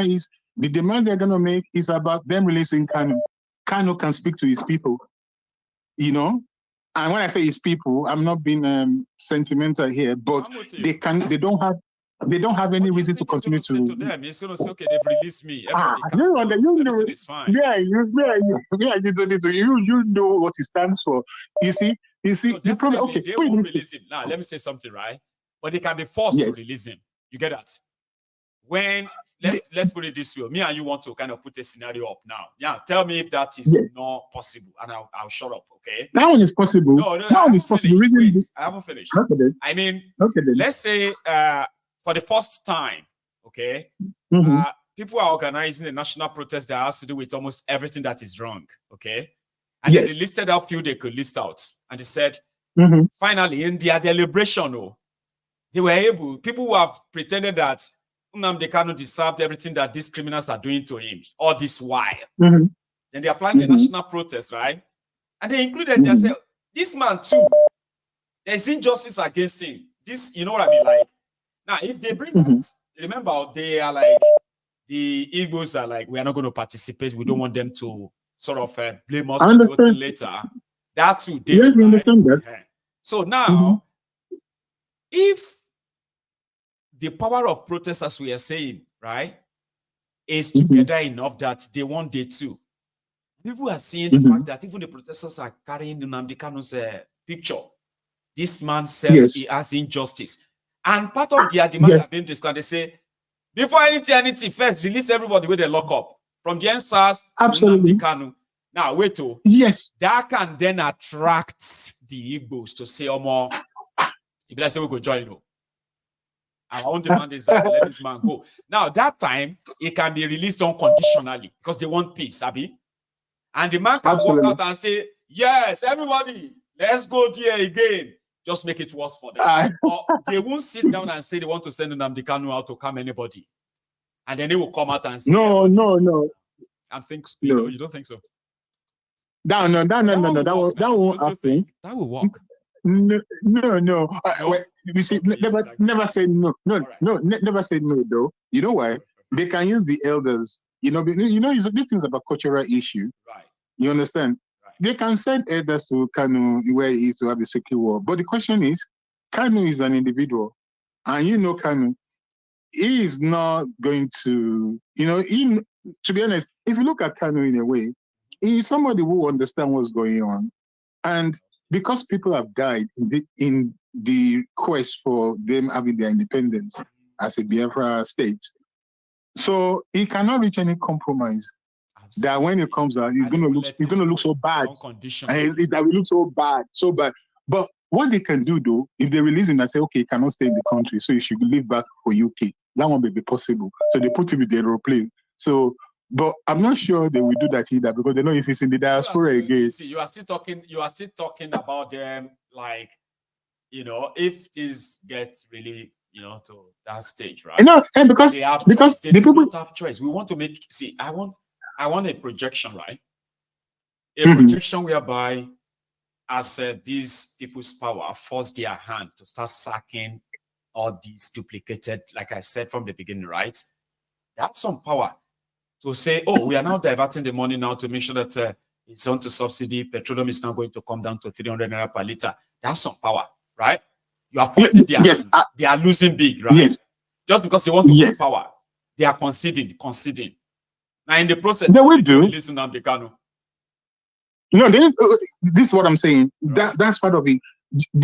is the demand they're going to make is about them releasing Kanu. Kanu can speak to his people, you know. And when I say his people, I'm not being sentimental here, but they don't have any reason to continue to. To them, he's going to say, okay, they've released me. Everything is fine. You know what it stands for. You see. So the problem. Okay, they won't release him. Now, let me say something, right? But they can be forced to release him. You get that? When let's put it this way, me and you want to kind of put a scenario up now. Yeah, tell me if that is not possible, and I'll shut up. Okay, that one is possible. No, that one is possible. Wait, I haven't finished. Okay, then. I mean, then. Let's say for the first time, okay, people are organizing a national protest that has to do with almost everything that is wrong. Okay, and then they listed out few they could list out, and they said finally in their deliberation, they were able. People who have pretended that Nnamdi Kanu deserved everything that these criminals are doing to him all this while. Then they are planning a national protest, right? And they included, they said, this man too, there's injustice against him. This, you know what I mean? Like, now, if they bring that, remember, they are like, the Igbos are like, we are not going to participate. We don't want them to sort of blame us for voting later. That too, they we understand that. So now, if the power of protest, as we are saying, right, is together enough that they want day two. People are seeing the fact that even the protesters are carrying Nnamdi Kanu's picture. This man said he has injustice. And part of their demand have been discussed. They say, before anything, first, release everybody with the lock up. From the NSAS to Nnamdi Kanu. Now, wait, that can then attract the Igbos to say, oh, more, if I say we go join you. Our own demand is that let this man go. Now, that time, it can be released unconditionally because they want peace, Abi. And the man can walk out and say, yes, everybody, let's go there again. Just make it worse for them. Or they won't sit down and say they want to send Nnamdi Kanu out to calm anybody. And then they will come out and say, no. And think, you don't think so? No, that won't happen. That will work. No. You see, never say no. Never say no, though. You know why? They can use the elders. This thing's about cultural issue. Right. You understand? Right. They can send elders to Kanu where he is to have a secret war. But the question is, Kanu is an individual. And Kanu, he is not going to, to be honest, if you look at Kanu in a way, he is somebody who understands what's going on. And because people have died in the quest for them having their independence as a Biafra state, so he cannot reach any compromise. Absolutely. That when it comes out, he's going to look so bad. That will look so bad. But what they can do, though, if they release him and say, okay, he cannot stay in the country, so he should leave back for UK, that won't be possible. So they put him in the aeroplane. So, but I'm not sure they will do that either because they know if he's in the diaspora again. See, you are still talking about them like, if this gets really, to that stage, right? And because they don't have choice. We want to make. See, I want a projection, right? A projection whereby, as these people's power force their hand to start sacking all these duplicated, like I said from the beginning, right? That's some power to say, oh, we are now diverting the money now to make sure that it's on to subsidy. Petroleum is now going to come down to 300 naira per liter. That's some power, right? You are forcing their hand. They are losing big, right? Yes. Just because they want to get power, they are conceding. Now, in the process, they will do. Listen, Nnamdi Kanu. This is what I'm saying. That's part of it.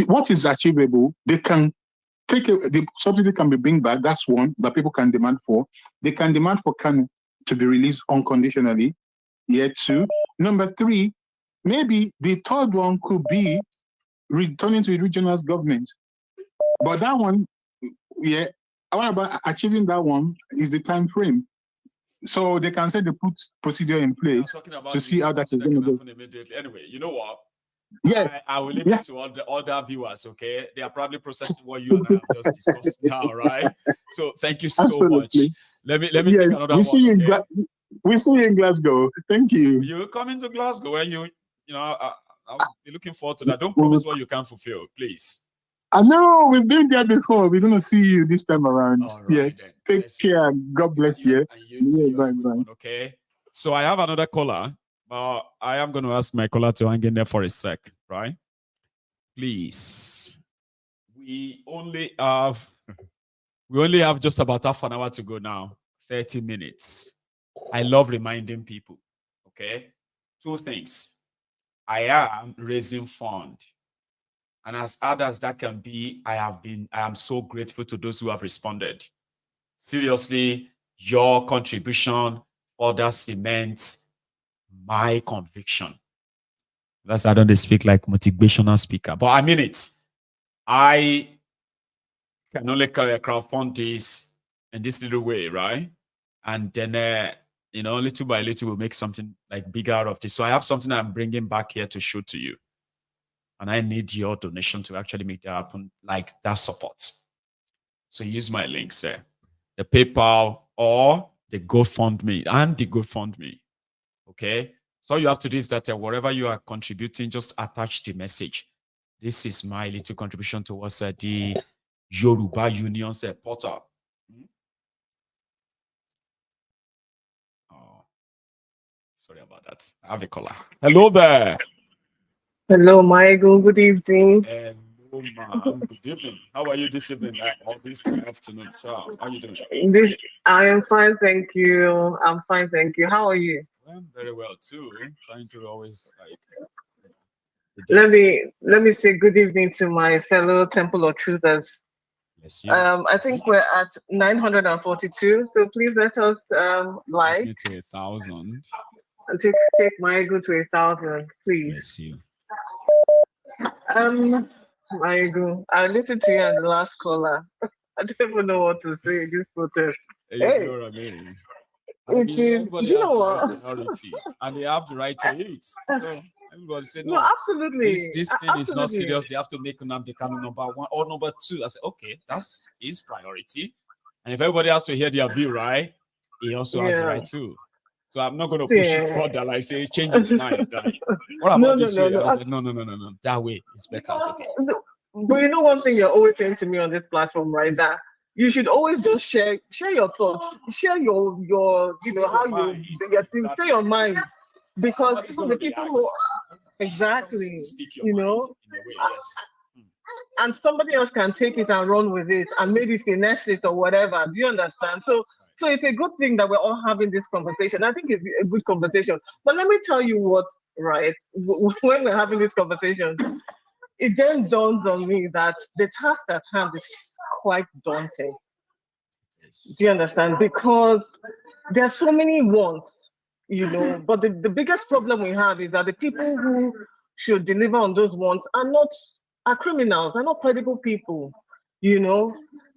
What is achievable, they can take the subsidy can be bring back. That's one that people can demand for. They can demand for Kanu to be released unconditionally. Two. Number three, maybe the third one could be returning to the regional government. But that one, what about achieving that one is the time frame. So they can say they put procedure in place to see how that is going to go. Anyway, you know what? Yeah, I will leave it to all the other viewers, okay? They are probably processing what you and I have just discussed now, right? So thank you so much. Let me take another one. We see you in Glasgow. Thank you. You're coming to Glasgow when I'll be looking forward to that. Don't promise what you can't fulfill, please. I know we've been there before. We're gonna see you this time around. All right, then. Take care. God bless you. And you too. Bye bye. Okay. So I have another caller, but I am going to ask my caller to hang in there for a sec, right? Please. We only have just about half an hour to go now. 30 minutes. I love reminding people. Okay. 2 things. I am raising fund. And as hard as that can be, I am so grateful to those who have responded. Seriously, your contribution further cements my conviction. That's I don't speak like motivational speaker, but I mean it. I can only crowdfund this in this little way, right? And then, little by little, we'll make something like bigger out of this. So I have something I'm bringing back here to show to you. And I need your donation to actually make that happen, like that support. So use my links there, the PayPal or the GoFundMe and the GoFundMe. Okay. So all you have to do is that wherever you are contributing, just attach the message. This is my little contribution towards the Yoruba Union's portal. Oh, sorry about that. I have a caller. Hello there. Hello, Michael. Good evening. Hello, ma'am. Good evening. How are you this evening or this afternoon? So, how are you doing? I am fine, thank you. I'm fine, thank you. How are you? I'm very well too. Trying to always let me say good evening to my fellow Temple of Truthers. Yes, you. I think we're at 942. So please let us like me to 1,000. And take Michael to 1,000, please. Yes, you. Michael, I listened to you on the last caller. I don't even know what to say in this protest. You know what I mean? Everybody has the right minority, and they have the right to eat. So everybody say no. Absolutely. This thing is not serious. They have to make Nnamdi Kanu number 1 or number 2. I said, okay, that's his priority. And if everybody has to hear their view, right, he also has the right to. So I'm not going to push it further, like say change his mind. What about this way? I said, no. That way is better. Okay. But you know one thing you're always saying to me on this platform, right? That you should always just share your thoughts, share your how you say your mind, because the people who exactly and somebody else can take it and run with it and maybe finesse it or whatever. Do you understand? So it's a good thing that we're all having this conversation. I think it's a good conversation. But let me tell you what, right? When we're having this conversation, it then dawns on me that the task at hand is quite daunting. Do you understand? Because there are so many wants, but the biggest problem we have is that the people who should deliver on those wants are criminals, are not credible people,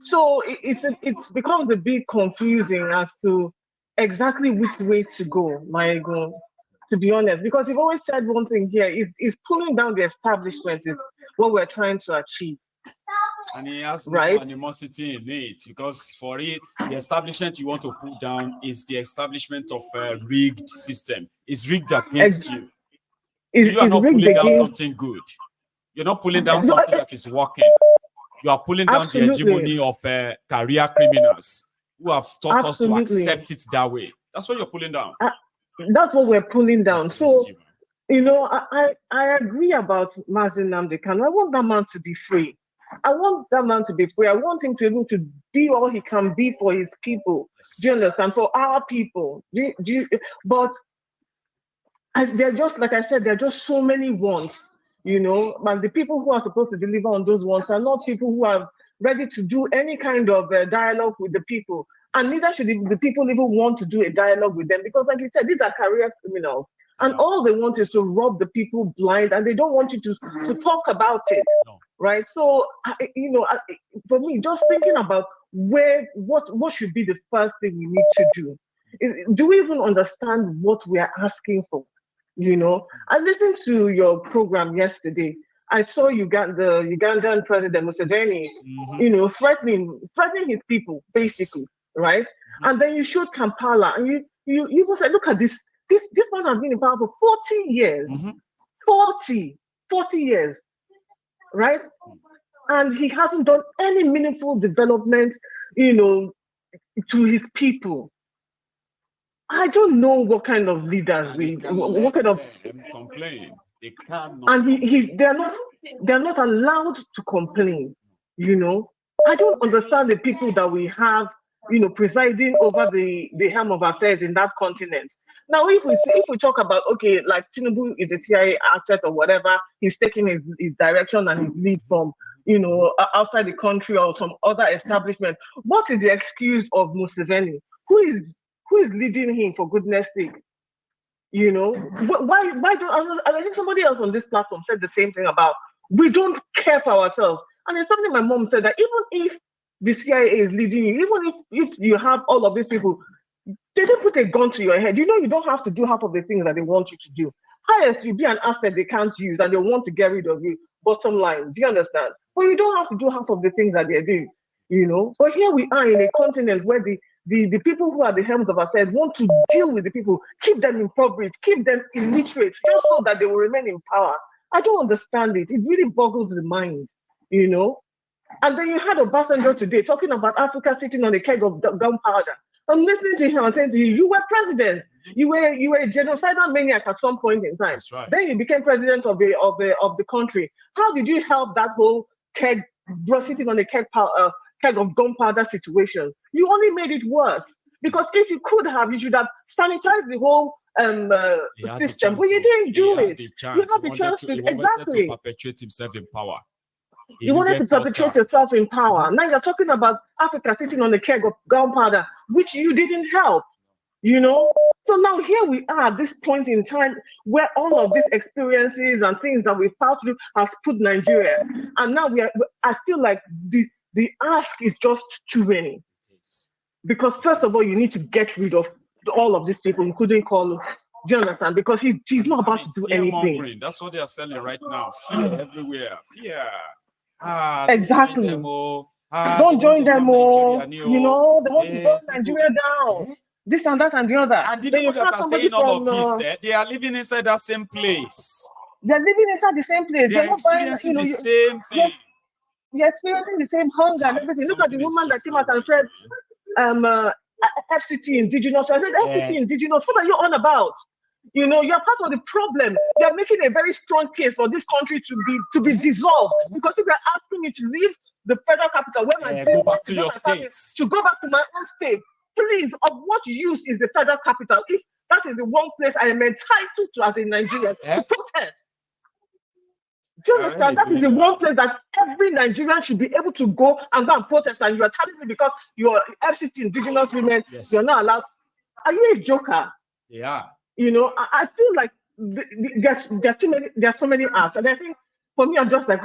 So it becomes a bit confusing as to exactly which way to go, to be honest, because you've always said one thing here is pulling down the establishment is what we're trying to achieve. And he has no animosity in it, because for it, the establishment you want to pull down is the establishment of a rigged system. It's rigged against you. So you are not pulling down something good. You're not pulling down something that is working. You are pulling down the hegemony of career criminals who have taught us to accept it that way. That's what you're pulling down. That's what we're pulling down. So, I agree about Mazi Nnamdi Kanu. I want that man to be free. I want him to be able to be all he can be for his people. Yes. Do you understand? For our people. But they're just, like I said, there are just so many wants, and the people who are supposed to deliver on those wants are not people who are ready to do any kind of dialogue with the people. And neither should the people even want to do a dialogue with them, because, like you said, these are career criminals. And all they want is to rob the people blind, and they don't want you to talk about it, right? So, for me, just thinking about what should be the first thing we need to do. Do we even understand what we are asking for? I listened to your program yesterday. I saw the Ugandan president Museveni, threatening his people, basically, right? And then you showed Kampala, and you said, look at this. This man has been in power for 40 years. 40 years, right? and he hasn't done any meaningful development, to his people. I don't know what kind of leaders what kind of complain. They cannot. And they're not allowed to complain. I don't understand the people that we have, presiding over the helm of affairs in that continent. Now, if we talk about, okay, like Tinubu is a CIA asset or whatever, he's taking his direction and his lead from, outside the country or some other establishment. What is the excuse of Museveni? Who is leading him, for goodness sake? Why don't I think somebody else on this platform said the same thing about we don't care for ourselves. And it's something my mom said, that even if the CIA is leading you, even if you have all of these people, they didn't put a gun to your head. You don't have to do half of the things that they want you to do. Highest, you be an asset they can't use and they want to get rid of you. Bottom line, do you understand? But you don't have to do half of the things that they're doing, But here we are in a continent where the people who are the helms of affairs want to deal with the people, keep them impoverished, keep them illiterate, just so that they will remain in power. I don't understand it. It really boggles the mind, And then you had Obasanjo today talking about Africa sitting on a keg of gunpowder. I'm listening to him and saying to you, you were president. You were a genocidal maniac at some point in time. That's right. Then you became president of the country. How did you help that whole keg sitting on a keg of gunpowder situation? You only made it worse. Because if you could have, you should have sanitized the whole system. But you didn't do it. You had the chance to exactly perpetuate himself in power. You wanted to perpetuate yourself in power. Now you're talking about Africa sitting on a keg of gunpowder, which you didn't help. So now here we are at this point in time where all of these experiences and things that we've passed through have put Nigeria. And now I feel like the ask is just too many. Because first of all, you need to get rid of all of these people, including Koolu. Do you understand? Because he's not about to do anything. That's what they are selling right now. Fear everywhere. Fear. Exactly. Don't join them all. They want to burn Nigeria down. This and that and the other. And the people that are saying all of this, they are living inside that same place. They're living inside the same place. They're experiencing the same thing. You're experiencing the same hunger and everything. Look at the woman that came out and said, FCT indigenous. I said, FCT indigenous. What are you on about? You're part of the problem. You're making a very strong case for this country to be dissolved. Because if you're asking me to leave the federal capital, go back to your states, to go back to my own state, please, of what use is the federal capital if that is the one place I am entitled to as a Nigerian to protest? Do you understand? That is the one place that every Nigerian should be able to go and protest, and you are telling me because you're FCT indigenous women, you're not allowed. Are you a joker? Yeah. I feel like there's so many acts, and I think for me, I'm just like,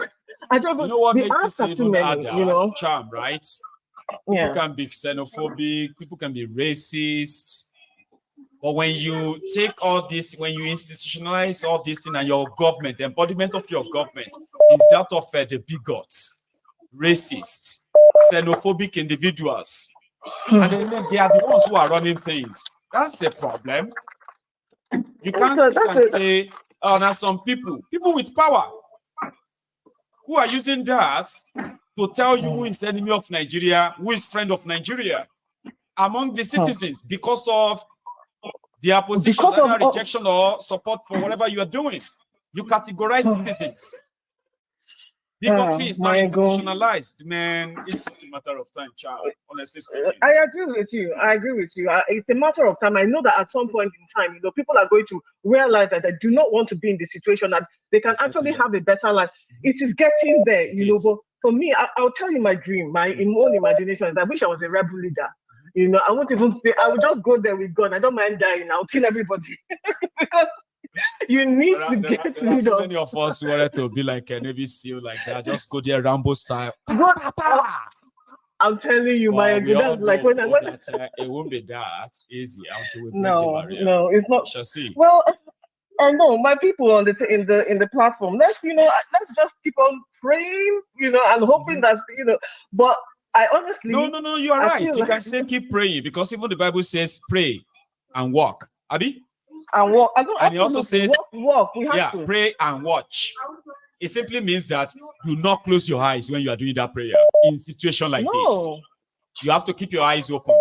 I don't know. What the makes acts it are too even many, harder? Charm, right? Yeah. People can be xenophobic, people can be racist. But when you take all this, when you institutionalize all this thing and your government, the embodiment of your government is that of the bigots, racists, xenophobic individuals. And then they are the ones who are running things. That's a problem. You can't say, now some people with power who are using that to tell you who is enemy of Nigeria, who is friend of Nigeria among the citizens because of their position, either rejection or support for whatever you are doing. You categorize citizens. Bigotry is not institutionalized, man. It's just a matter of time, child. Honestly speaking. I agree with you. It's a matter of time. I know that at some point in time, people are going to realize that they do not want to be in the situation that they can actually have a better life. It is getting there, But for me, I'll tell you my dream, my own imagination is I wish I was a rebel leader. I won't even say, I would just go there with gun. I don't mind dying. I'll kill everybody. Because you need to get rid of. So many of us who wanted to be like a Navy SEAL like that. Just go there, Rambo style. I'm telling you, like when it won't be that easy until we break the barrier. No, it's not. Shall see. Well, I know my people in the platform. Let's just keep on praying, and hoping that But I honestly, no, you are right. You can say keep praying because even the Bible says pray and walk. Abi? And walk. And he also says walk. We have to pray and watch. It simply means that do not close your eyes when you are doing that prayer in situation like this. You have to keep your eyes open.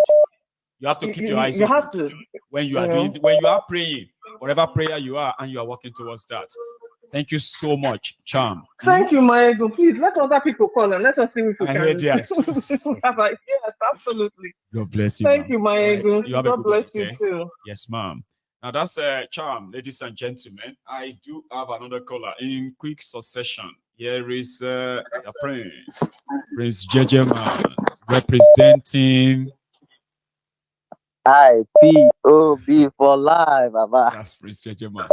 You have to keep your eyes open. Have to. When you are praying, whatever prayer you are, and you are working towards that. Thank you so much, Charm. Thank you, Maego. Please let other people call and let us see if we can. Heard yes. Yes, absolutely. God bless you. Thank you, Maego. Right. God bless you too. Yes, ma'am. Now that's Charm, ladies and gentlemen. I do have another caller in quick succession. Here is the Prince Jejeman, representing IPOB for life, Baba. That's Prince Jejeman.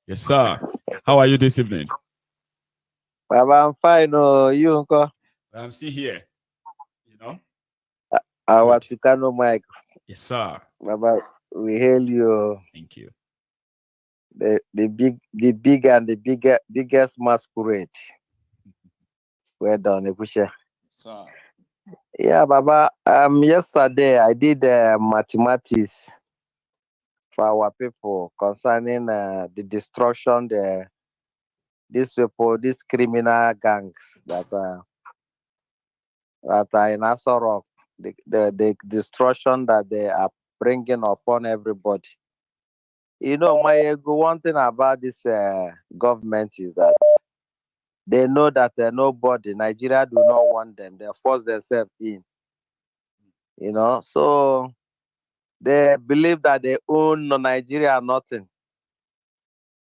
Yes, sir. How are you this evening? Baba, I'm fine. Oh, you, Uncle? I'm still here. You know? Our Tukano Mike. Yes, sir. Baba, we hail you. Thank you. The big and the biggest masquerade. Well done, Ekusha. Sir. Yeah, Baba. Yesterday I did mathematics for our people concerning the destruction, these criminal gangs that are in Asorok, the destruction that they are bringing upon everybody. You know, one thing about this government is that they know that Nigeria do not want them. They force themselves in. You know, so they believe that they own Nigeria nothing.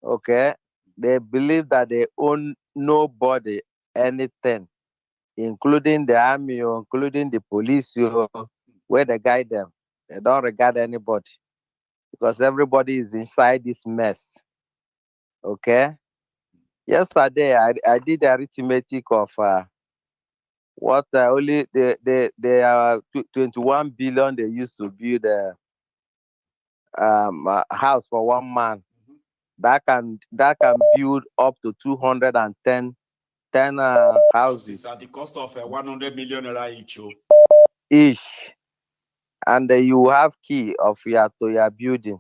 Okay? They believe that they own nobody anything, including the army or including the police where they guide them. They don't regard anybody because everybody is inside this mess. Okay? Yesterday, I did arithmetic of what only the 21 billion they used to build a house for one man. That can build up to 210 houses at the cost of 100 million naira each, and you have key of your building.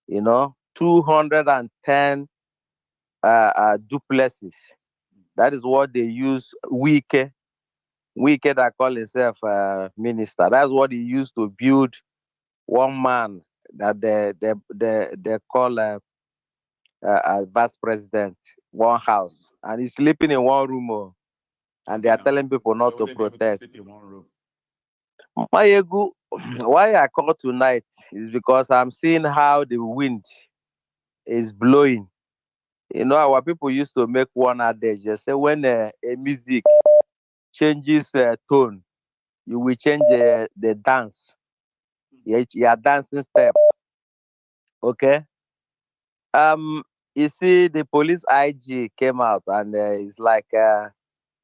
You know, 210 duplexes. That is what they use. Wike that call himself minister. That's what he used to build one man that they call vice president, one house, and he's sleeping in one room. And they are telling people not to protest. Why I call tonight is because I'm seeing how the wind is blowing. You know, our people used to make one adage. They say when a music changes tone, you will change the dance. Your dancing step. Okay. You see, the police IG came out and it's like, oh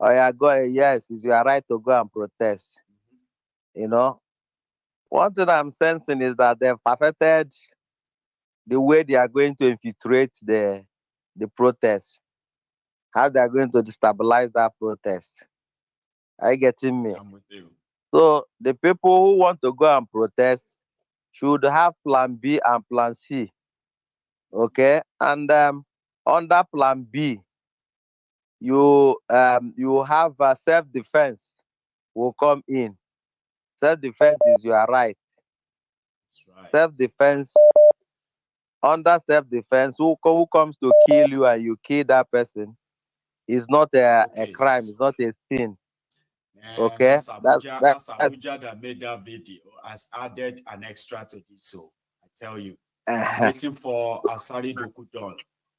yeah, yes, it's your right to go and protest. You know, one thing I'm sensing is that they've perfected the way they are going to infiltrate the protest, how they are going to destabilize that protest. Are you getting me? I'm with you. So the people who want to go and protest should have plan B and plan C. Okay, and under plan B, you have self-defense will come in. Self-defense is your right. That's right. Self-defense, under self-defense, who comes to kill you and you kill that person is not a crime, it's not a sin. Okay, that's Abuja that made that video has added an extra to this. So I tell you, I'm waiting for Asari Dokudon,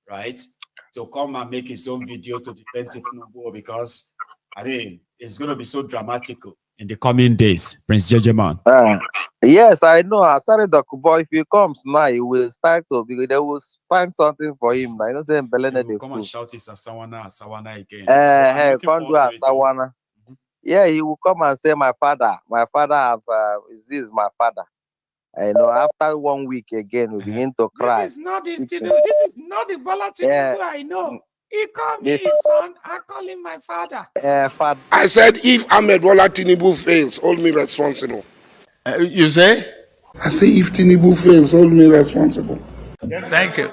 right, to come and make his own video to defend Tinubu, because I mean it's going to be so dramatic in the coming days. Prince Jejeman. Yes, I know. Asari Dokubo, if he comes now, he will start to, because they will find something for him. I don't say Belene will come and shout his Asawana again. Hey, can't do Asawana. Yeah, he will come and say, my father this is my father. I know, after 1 week again, we begin to cry. This is not the Bola Tinubu I know. He called me his son, I call him my father. Father. I said, if Ahmed Bola Tinubu fails, hold me responsible. You say? I say, if Tinubu fails, hold me responsible. Thank you.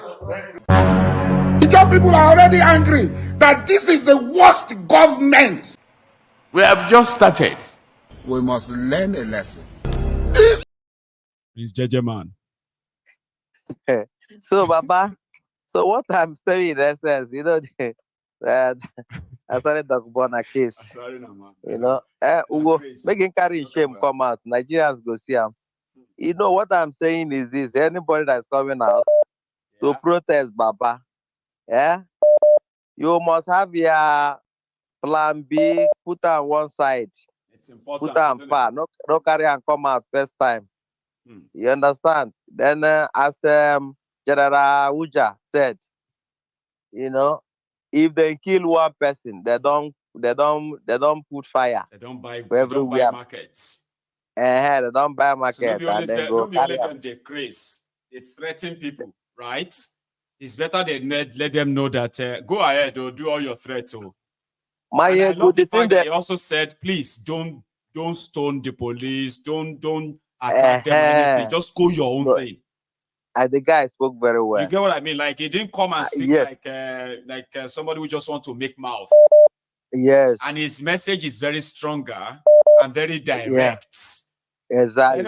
Because people are already angry that this is the worst government. We have just started. We must learn a lesson. Prince Jejeman. So, Baba, so what I'm saying in essence, you know, that I started talking about a case. Sorry, no, man. You know, Ugo, making carry shame come out. Nigerians go see him. You know what I'm saying is this: anybody that's coming out to protest, Baba, you must have your plan B, put on one side, It's important. put on far, no carry and come out first time. You understand? Then, as General Uja said, you know, if they kill one person, they don't put fire. They don't buy markets. They don't buy market. So not and then go only them they craze, they threaten people, right? It's better they let them know that go ahead or do all your threats. And I love the fact that he also said, please don't stone the police, don't attack them or anything. Just go your own thing. The guy spoke very well. You get what I mean? Like he didn't come and speak like somebody who just want to make mouth. Yes. And his message is very stronger and very direct. Yeah. Exactly. So